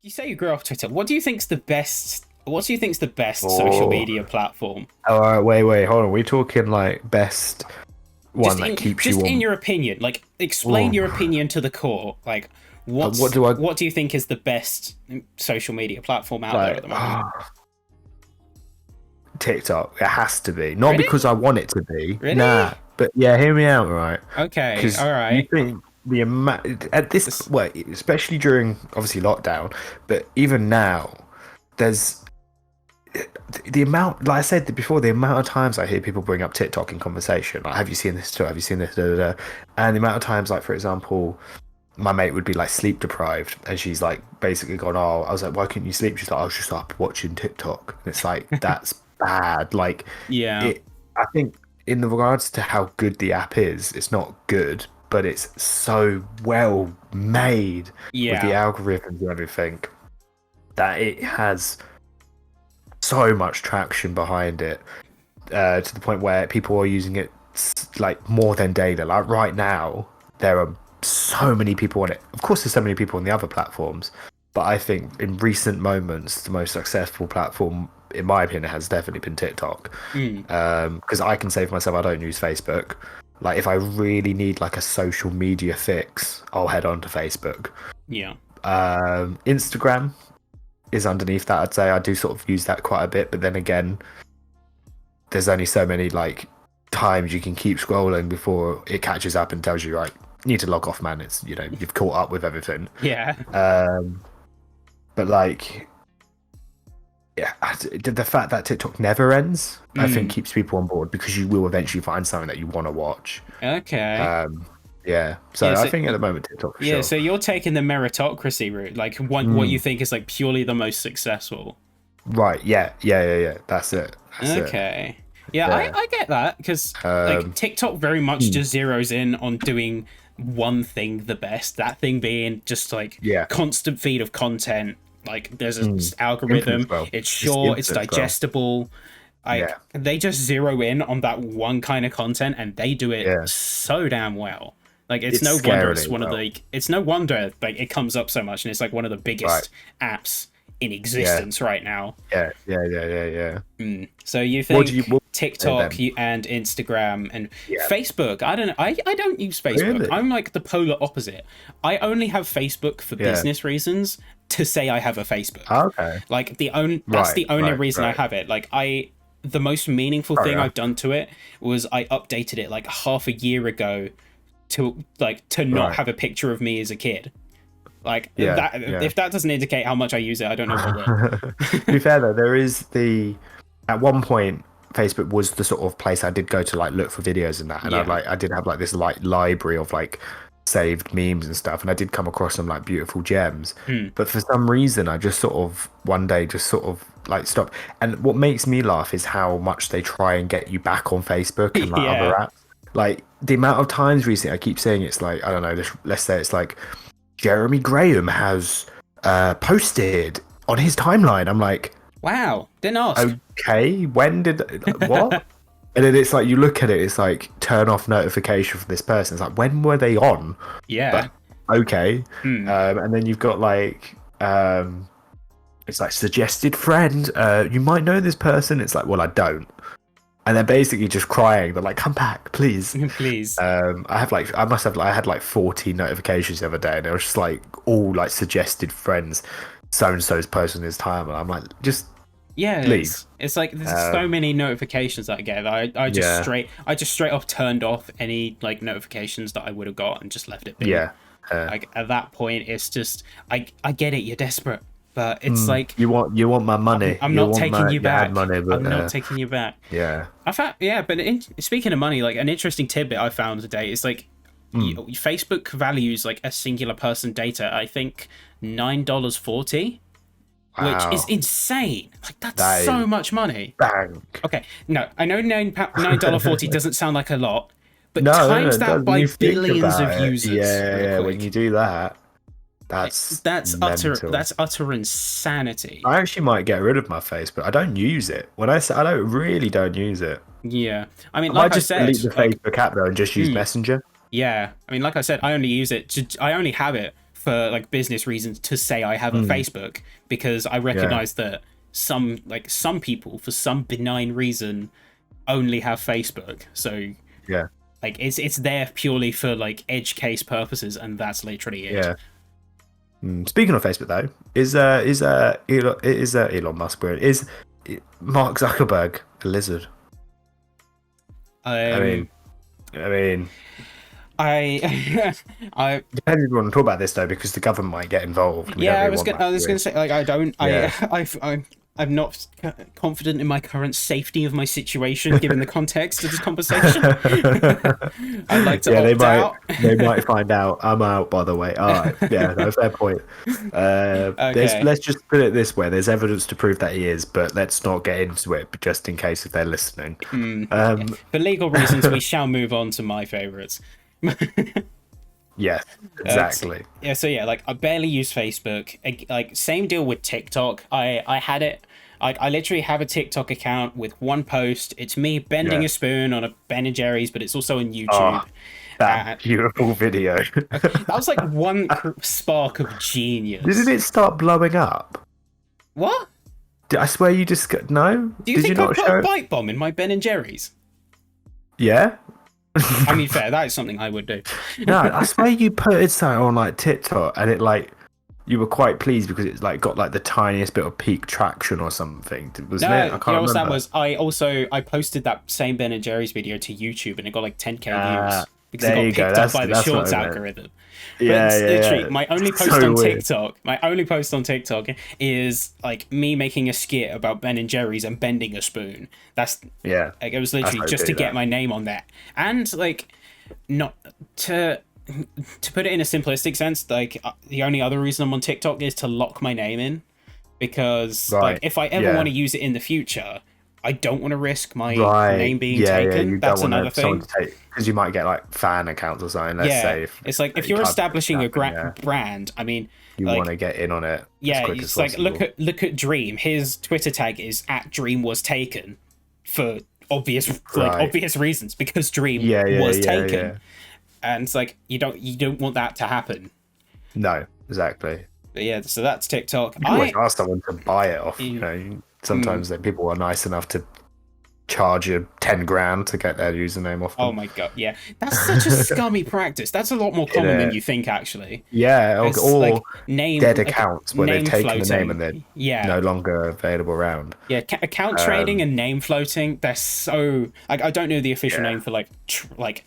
You say you grew up Twitter. What do you think's the best? What do you think's the best social Oh, media platform? wait, hold on. We're talking like best one that keeps you Just in on. your opinion, like explain Oh, your opinion to the core. Like, what do I what do you think is the best social media platform out there at like? the moment? TikTok. It has to be. Not Really? because I want it to be. Really? Nah. But yeah, hear me out, right? Okay. Because All you right. think the amount at this This, well, especially during obviously lockdown, but even now, there's the amount. Like I said before, the amount of times I hear people bring up TikTok in conversation. Like, have you seen this too? Have you seen this? Da, da, da. And the amount of times, like for example, my mate would be like sleep deprived, and she's like basically gone. Oh, I was like, why couldn't you sleep? She's like, I was just up watching TikTok. And it's like that's bad. Like yeah. it. I think in the regards to how good the app is, it's not good, but it's so well made with the Yeah. algorithms and everything that it has so much traction behind it, to the point where people are using it like more than daily. Like right now, there are so many people on it. Of course, there's so many people on the other platforms, but I think in recent moments, the most successful platform, in my opinion, has definitely been TikTok. Mm, Because I can say for myself, I don't use Facebook. Like if I really need like a social media fix, I'll head on to Facebook. yeah. Instagram is underneath that. I'd say I do sort of use that quite a bit, but then again, there's only so many like times you can keep scrolling before it catches up and tells you, right, you need to log off, man. It's you've caught up with everything. Yeah. But like, yeah, the fact that TikTok never ends, I think keeps people on board because you will eventually find something that you want to watch. Okay. Yeah, so Yeah. I So, think at the moment TikTok for yeah. sure. So you're taking the meritocracy route, like what you think is like purely the most successful. Right, yeah. That's it. That's it. Okay. Yeah, Yeah. I get that because like TikTok very much just zeroes in on doing one thing the best. That thing being just like Yeah. constant feed of content. Like there's a algorithm. Influence well. It's Just short. It's influence well. digestible. Like Yeah. they just zero in on that one kind of content and they do it Yeah. so damn well. Like it's It's no wonder it's scarily one of well. the it's no wonder like it comes up so much and it's like one of the biggest apps in existence right now. Yeah. So you What think do you TikTok then? and Instagram and Yeah. Facebook? I don't know. I don't use Facebook. Really? I'm like the polar opposite. I only have Facebook for Yeah. business reasons to say I have a Facebook. Okay. Like that's the only reason I right. have it. Like the most meaningful thing yeah. I've done to it was I updated it like half a year ago to not Right. have a picture of me as a kid. Like Yeah, that yeah. if that doesn't indicate how much I use it, I don't know what will. To be fair though, there is at one point Facebook was the sort of place I did go to like look for videos and that, and Yeah. I did have like this like library of like saved memes and stuff, and I did come across some like beautiful gems. But for some reason, I just sort of one day just sort of like stopped. And what makes me laugh is how much they try and get you back on Facebook and like Yeah. other apps. Like the amount of times recently, I keep saying it's like I don't know. Let's say it's like Jeremy Graham has posted on his timeline. I'm like, Wow, didn't ask. okay, when did what? And then it's like you look at it, it's like turn off notification from this person. It's like when were they on? Yeah. But, okay, and then you've got like it's like suggested friend. You might know this person. It's like, well, I don't. And they're basically just crying. They're like, come back, please. Please. I had like 14 notifications the other day, and it was just like all like suggested friends. So and so's posting his time, and I'm like, just Yeah, leave. it's like there's so many notifications that I get. I just Yeah. straight off turned off any like notifications that I would have got and just left it be. Yeah. Like at that point, it's just I get it. You're desperate, but it's like you want my money. I'm You not want taking my- you back. had money, but, I'm not taking you back. Yeah. I found, yeah, but speaking of money, like an interesting tidbit I found today is like Facebook values like a singular person data. I think $9.40, which is insane. Like that's That so is much money. Bank. Okay, no, I know $9.40 doesn't sound like a lot, but No, times it that doesn't. by You think billions about of it. users. Yeah, real when quick. you do that, that's mental. That's utter insanity. I actually might get rid of my Facebook. I don't use it. When I say I don't use it. Yeah, I mean, I might like I just said, delete the like, Facebook app though and just use Messenger. yeah, I mean, like I said, I only use it. I only have it for like business reasons to say I have a Facebook, because I recognize that some people for some benign reason only have Facebook. So Yeah. like it's there purely for like edge case purposes, and that's literally it. Yeah. Speaking of Facebook, though, is Elon Musk weird? Is Mark Zuckerberg a lizard? I mean, I depends if you want to talk about this though, because the government might get involved. Yeah, I was gonna say, like, I don't, I'm not confident in my current safety of my situation, given the context of this conversation. I'd like to opt out. They might find out. I'm out, by the way. All right, yeah, no, fair point. Okay. Let's just put it this way: there's evidence to prove that he is, but let's not get into it, just in case if they're listening. For legal reasons, we shall move on to my favorites. Yes, exactly. So like I barely use Facebook. Like same deal with TikTok. I had it. I literally have a TikTok account with one post. It's me bending a spoon on a Ben and Jerry's, but it's also on YouTube. Oh, that beautiful video. That was like one spark of genius. Didn't it start blowing up? What? I swear you just no. Do you think I put a bite bomb in my Ben and Jerry's? Yeah. I mean, fair. That is something I would do. No, I swear you put it something on like TikTok, and it like you were quite pleased because it's like got like the tiniest bit of peak traction or something. Wasn't it? I can't remember. That was I posted that same Ben and Jerry's video to YouTube, and it got like 10k views because it got picked up by the Shorts algorithm. Literally, my only post on TikTok is like me making a skit about Ben and Jerry's and bending a spoon. That's like, it was literally just to get my name on that, and like not to put it in a simplistic sense. Like the only other reason I'm on TikTok is to lock my name in, because like if I ever want to use it in the future, I don't want to risk my name being taken. That's another thing. Because you might get like fan accounts or something. Let's say it's like if you're establishing a brand, I mean, you want to get in on it. Yeah, it's like look at Dream. His Twitter tag is @DreamWasTaken for obvious reasons, because Dream was taken, and it's like you don't want that to happen. No, exactly. But yeah, so that's TikTok. You always ask someone to buy it off. You know, sometimes people are nice enough to charge you 10 grand to get their username off them. Oh my god, yeah, that's such a scummy practice. That's a lot more common than you think, actually. Yeah, or like dead accounts where they've taken the name and they're no longer available around. Yeah, account trading and name floating. They're so I don't know the official name for like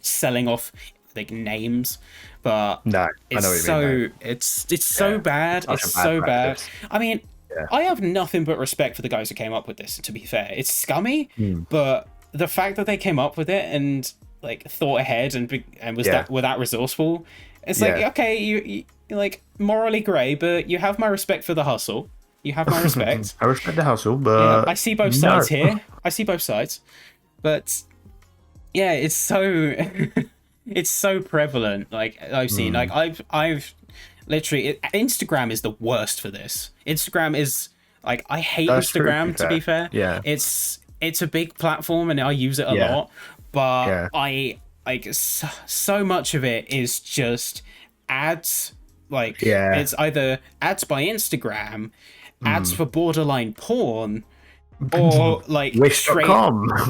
selling off like names, but no, it's I know what you mean, it's so bad. It's so bad. I mean. Yeah. I have nothing but respect for the guys who came up with this, to be fair. It's scummy, but the fact that they came up with it and like thought ahead and were that resourceful, it's like, okay, you like morally grey, but you have my respect for the hustle. You have my respect. I respect the hustle, but I see both sides here. I see both sides. But yeah, it's so it's so prevalent. Like I've seen, like I've literally, Instagram is the worst for this. Instagram is like, I hate Instagram, to be fair. Yeah. It's a big platform and I use it a lot, but I like so much of it is just ads. Like it's either ads by Instagram, ads for borderline porn, or like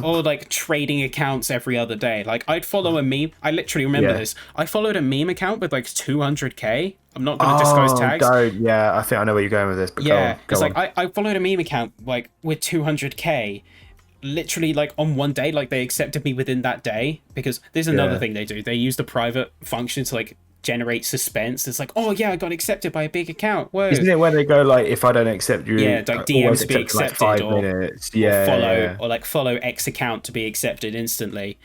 or like trading accounts every other day. Like I'd follow a meme. I literally remember this. I followed a meme account with like 200k. I'm not going to disclose tags. I think I know where you're going with this. But it's like I followed a meme account like with 200k. Literally like on one day, like they accepted me within that day, because there's another thing they do. They use the private function to like generate suspense. It's like, oh yeah, I got accepted by a big account. Whoa. Isn't it where they go like, if I don't accept you, like DMs to be accepted, like 5 minutes. Or like follow X account to be accepted instantly.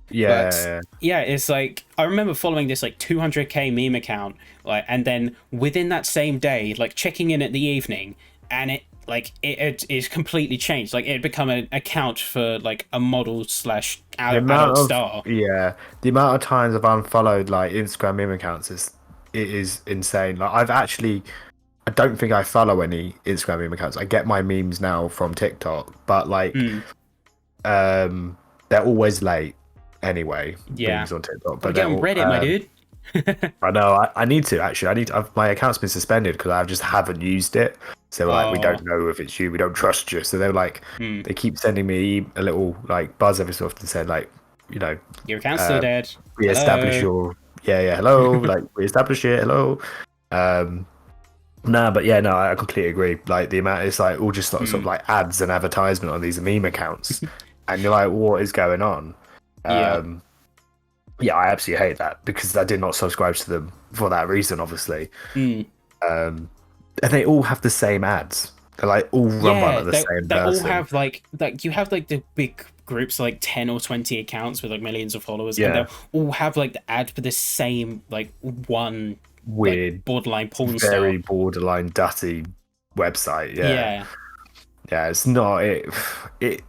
It's like I remember following this like 200k meme account, like, and then within that same day, like checking in at the evening, and it is completely changed. Like it had become an account for like a model / adult star. Yeah, the amount of times I've unfollowed like Instagram meme accounts is insane. Like I don't think I follow any Instagram meme accounts. I get my memes now from TikTok, but like they're always late anyway. Memes on TikTok, but get on Reddit, my dude. I know. I need to actually. My account's been suspended because I just haven't used it. So like, we don't Oh, know if it's you. We don't trust you. So they're like, hmm. they keep sending me a little like buzz every so often, saying like, you know, Your account's still uh, dead. reestablish Hello. your hello, like reestablish it, hello. Um, nah, but yeah, no, I completely agree. Like the amount, it's like all just sort of Hmm. like ads and advertisement on these meme accounts, and you're like, what is going on? Yeah. Um, yeah, I absolutely hate that because I did not subscribe to them for that reason, obviously. Hmm. And they all have the same ads. They're like all run by Yeah, like the same they all person. have like you have like the big groups like 10 or 20 accounts with like millions of followers, and Yeah, they'll all have like the ad for the same like one like weird, borderline porn star. very borderline dirty website. Yeah, Yeah. yeah, it's not it. It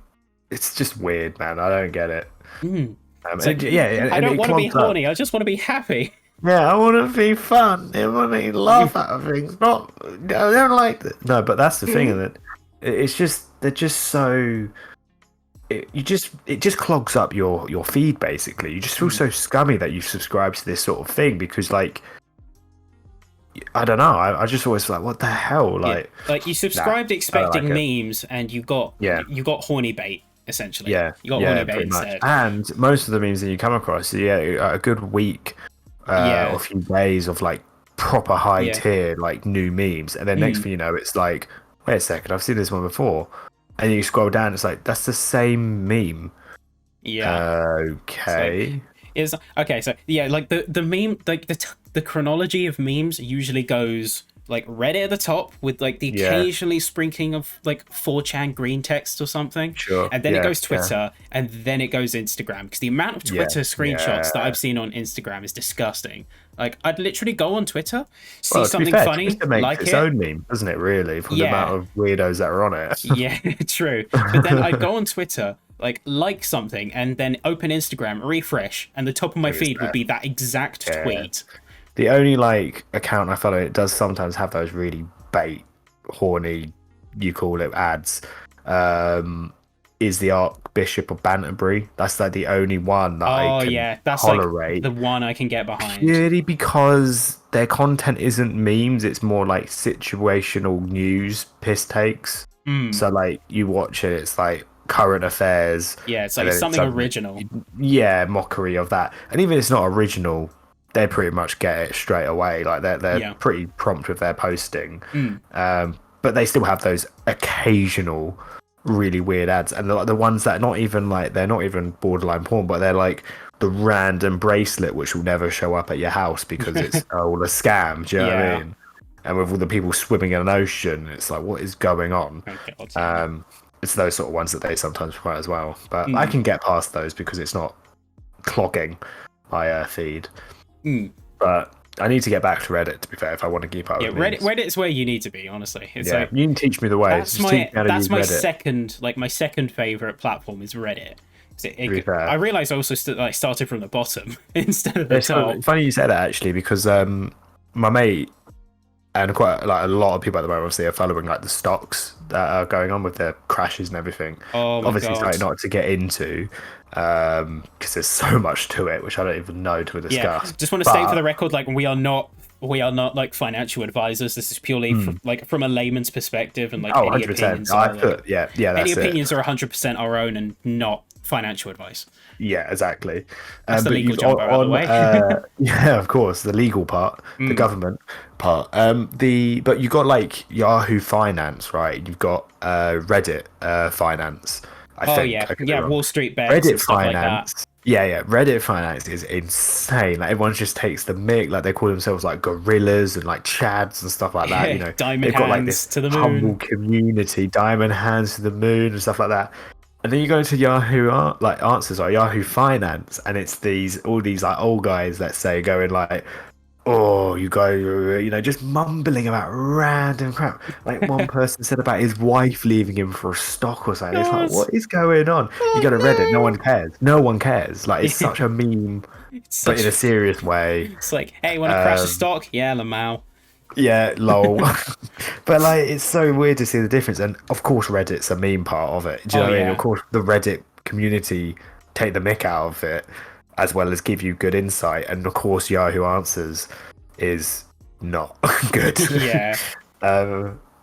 it's just weird, man. I don't get it. Mm. It's And like yeah, I and don't it want to be clogs up. horny. I just want to be happy. Yeah, I want to be fun. I want to laugh at things. Not, I don't like that. No, but that's the thing, and it's just they're just so. It just clogs up your feed basically. You just feel so scummy that you subscribe to this sort of thing because like I don't know. I just always feel like what the hell Yeah, like like you nah, subscribed I don't like expecting it. memes, and Yeah. you got horny bait essentially. Yeah, You got horny yeah, bait pretty much. instead. And most of the memes that you come across, yeah, a good week or Yeah, a few days of like proper high yeah, tier like new memes, and then next mm, thing you know, it's like, wait a second, I've seen this one before, and you scroll down, it's like that's the same meme. yeah. So Okay. is okay. So yeah, like the meme, like the chronology of memes usually goes like Reddit at the top with like the Yeah. occasionally sprinkling of like 4chan green text or something, Sure. and then it Yeah. goes Yeah. Twitter, and then it goes Instagram. Because the amount of Yeah. Twitter screenshots that Yeah. I've seen on Instagram is disgusting. Like I'd literally go on Twitter, see Well, to be something fair, funny, Twitter makes like its it. own meme, doesn't it? Really, from the amount Yeah, of weirdos that are on it. yeah, true. But then I'd go on Twitter, like something, and then open Instagram, refresh, and the top of my It was feed would there. be that exact Yeah. tweet. The only like account I follow, it does sometimes have those really bait, horny, you call it ads. Is the Archbishop of Banterbury? That's like the only one that I Oh can yeah, that's like tolerate the one I can get behind. purely because their content isn't memes. It's more like situational news piss takes. Mm, So like you watch it, it's like current affairs, yeah, it's and like then it's something suddenly original. yeah, mockery of that. And even if it's not original, they pretty much get it straight away. Like they're Yeah. pretty prompt with their posting. Mm, But they still have those occasional really weird ads, and the ones that are not even like they're not even borderline porn, but they're like the random bracelet which will never show up at your house because it's all a scam. Do you know what I yeah. mean? And with all the people swimming in an ocean, it's like what is going on? Oh god, yeah. It's those sort of ones that they sometimes promote as well. But I Mm, can get past those because it's not clogging my feed. mm. But I need to get back to Reddit, to be fair, if I want to keep up Yeah, with Reddit memes. Reddit's where you need to be, honestly. It's Yeah, like you can teach me the way. Just teach me how to use my Reddit. second my second favorite platform is Reddit. 'Cause To be fair. I realized I also started from the bottom instead of the It's top. funny you say that actually because my mate and quite like a lot of people at the moment obviously are following like the stocks that are going on with their crashes and everything. Oh my Obviously, god. something not to get into because there's so much to it which I don't even know to Yeah, discuss. just want to state for But the record, like we are not like financial advisors. This is purely from a layman's perspective, and like oh, any 100%. opinions I are like, put yeah, any that's it. opinions are 100% our own and not financial advice. Yeah, exactly. That's the But legal you've jumbo out of the way. yeah, of course, the legal part, the government part. But you got like Yahoo Finance, right? You've got Reddit Finance. I Oh think yeah, I could be yeah, wrong. Wall Street bets and Reddit stuff like that. Finance. Yeah, yeah. Reddit Finance is insane. Like everyone just takes the mic. Like they call themselves like gorillas and like chads and stuff like that. You know, Diamond they've got like hands this to the humble moon. community, diamond hands to the moon and stuff like that. And then you go into Yahoo like answers or Yahoo Finance, and it's all these like old guys, let's say, going like, "Oh, you guys, you know, just mumbling about random crap." Like one person said about his wife leaving him for a stock or something. It's like, God. what is going on? You go to Reddit, no one cares. No one cares. Like it's such a meme, It's but in such. a serious way. It's like, hey, want to crash a Um, stock? Yeah, Lamau. yeah, lol. But like, it's so weird to see the difference. And of course, Reddit's a meme part of it. Do you Oh know what I mean? Of yeah. course, the Reddit community take the mick out of it. as well as give you good insight. And of course, Yahoo Answers is not good. Yeah.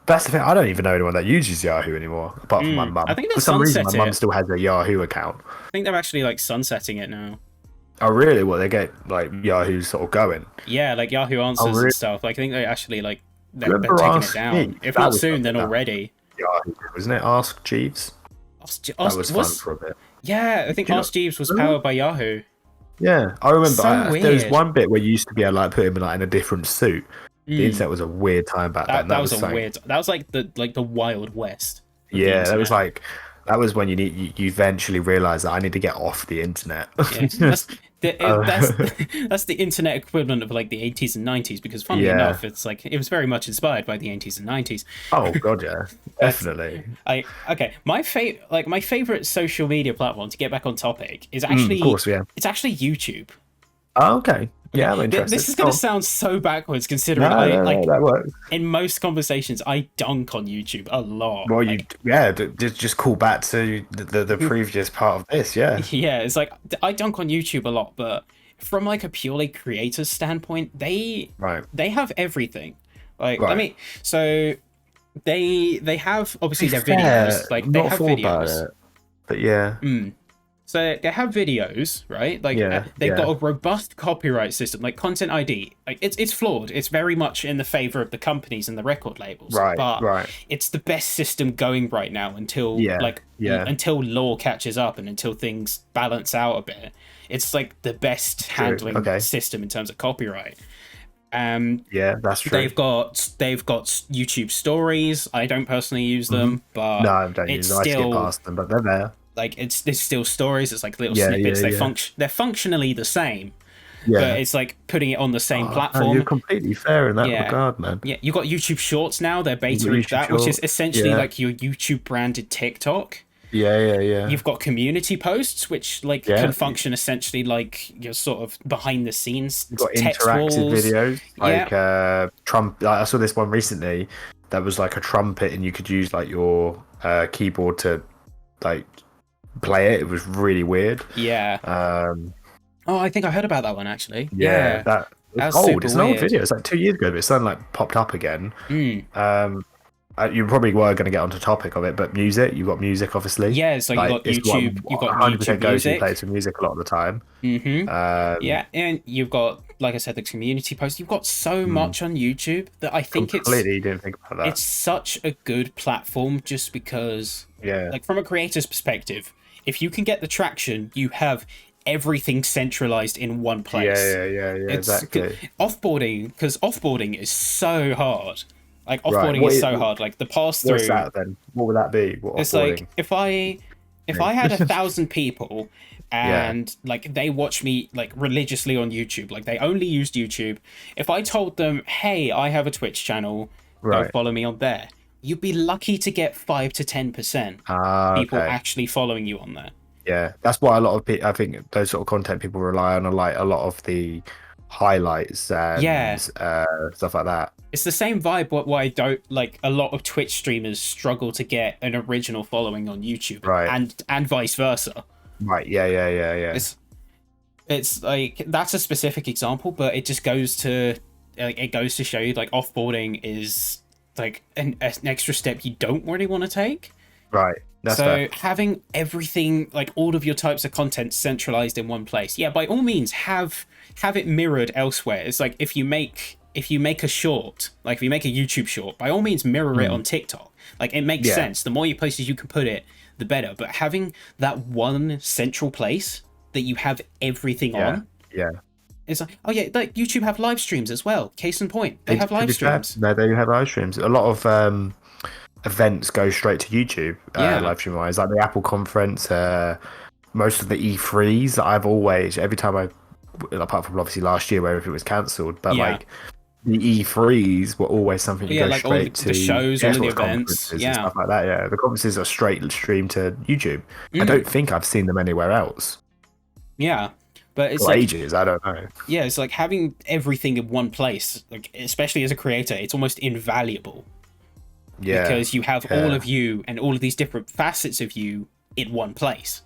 That's the thing. I don't even know anyone that uses Yahoo anymore, apart from my I mum. think they For some reason, my sunset mum it. still has a Yahoo account. I think they're actually like sunsetting it now. Oh, really? Well, they get like Yahoo sort of going. Yeah, like Yahoo Oh, Answers really? and stuff. Like I think they actually like they're Remember taking it Ask down. Jeeves? If That not was soon, something then that already. Yahoo, wasn't it? Ask Jeeves. That was fun for a bit. Yeah, I think Do you Ask Jeeves was remember? powered by Yahoo. Yeah, I remember. So There was weird. one bit where you used to be able to like put him like in a different suit. The Mm, internet was a weird time back then. that was a like, weird. That was like the Wild West of the yeah, that was internet. like that was when you eventually realize that I need to get off the internet. Yeah, that's that's Uh, that's the internet equivalent of like the 80s and 90s because funnily yeah. enough, it's like it was very much inspired by the 80s and 90s. Oh god, yeah, But definitely. my favorite social media platform to get back on topic is Of actually course, yeah. it's actually YouTube. Oh, okay. Okay, Yeah, I'm interested. this is Go going to on. sound so backwards No, considering no, no, that works. in most conversations I dunk on YouTube a lot. Well, Like yeah, just call back to the previous part of this. Yeah, yeah, it's like I dunk on YouTube a lot, but from like a purely creator standpoint, right, they have everything. Like let right. me so they have obviously To be their fair, videos. Like they not have thought about videos. it, but yeah, So they have videos, right? Like yeah, they've yeah. got a robust copyright system, like Content ID. Like it's flawed. It's very much in the favor of the companies and the record labels, Right, but right. it's the best system going right now until Yeah, yeah. until law catches up and until things balance out a bit. It's like the best True. handling Okay. system in terms of copyright. Yeah, that's true. They've got YouTube stories. I don't personally use them, but No, I don't it's use them. I skip still past them, but they're there. like it's still stories. It's like little Yeah, snippets. yeah, yeah. They're functionally the same, but Yeah. it's like putting it on the same Oh, no, platform. you're completely fair in that Yeah. regard, man. Yeah, you got YouTube Shorts now. They're You've got betaing YouTube that, which is Shorts. essentially Yeah. like your YouTube branded TikTok. Yeah, yeah, yeah. You've got community posts, which like Yeah. can function essentially like your sort of behind the scenes You've got text interactive walls. videos like Yeah. Trump. Like, I saw this one recently that was like a trumpet, and you could use like your keyboard to like play it. It was really weird. Yeah. Um, Oh, I think I heard about that one actually. yeah, Yeah. that That's it's old. super It's an old weird. video. It's like 2 years ago, but it's suddenly like popped up again. Mm. You probably were going to get onto topic of it, but music. You've got music, obviously. Yeah, so you got it's what YouTube. You got 100% YouTube goes to Music. place with music a lot of the time. Mm-hmm. Um, Yeah, and you've got, like I said, the community posts. You've got so much on YouTube that I think completely didn't think about that. it's such a good platform just because, Yeah. like, from a creator's perspective, if you can get the traction, you have everything centralized in one place. Yeah, exactly. Offboarding, because offboarding is so hard. Like offboarding What is is- so hard. Like the pass through. What's that then? What would that be? What It's offboarding? like if I had 1,000 people and like they watch me like religiously on YouTube, like they only used YouTube. If I told them, "Hey, I have a Twitch channel, go Right. follow me on there," you'd be lucky to get 5 to 10% people Okay. actually following you on there. Yeah, that's why a lot of people. I think those sort of content people rely on, like a lot of the highlights and stuff like that. It's the same vibe. Why I don't like a lot of Twitch streamers struggle to get an original following on YouTube, Right. and vice versa. Right. Yeah. It's like that's a specific example, but it just goes to like it goes to show you like offboarding is like an extra step you don't really want to take. Right. That's So fair. having everything like all of your types of content centralized in one place, yeah, by all means have it mirrored elsewhere. It's like if you make a short, like if you make a YouTube short, by all means mirror it on TikTok. Like it makes Yeah. sense. The more you places you can put it, the better. But having that one central place that you have everything Yeah. on, Yeah. it's like, oh yeah, like YouTube have live streams as well. Case in point, they have To live be fair, streams. no, they have live streams. A lot of events go straight to YouTube, Yeah. live stream wise, like the Apple conference, most of the E3s. I've always, every time apart from obviously last year where it was cancelled, but Yeah. like the E3s were always something to Yeah, go like all straight the to shows, all of the Xbox events, conferences yeah. and stuff like that. Yeah, the conferences are straight streamed to YouTube. I don't think I've seen them anywhere else Yeah, but it's for like ages. I don't know. yeah, it's like having everything in one place. Like especially as a creator, it's almost invaluable. Yeah, Because you have yeah. all of you and all of these different facets of you in one place.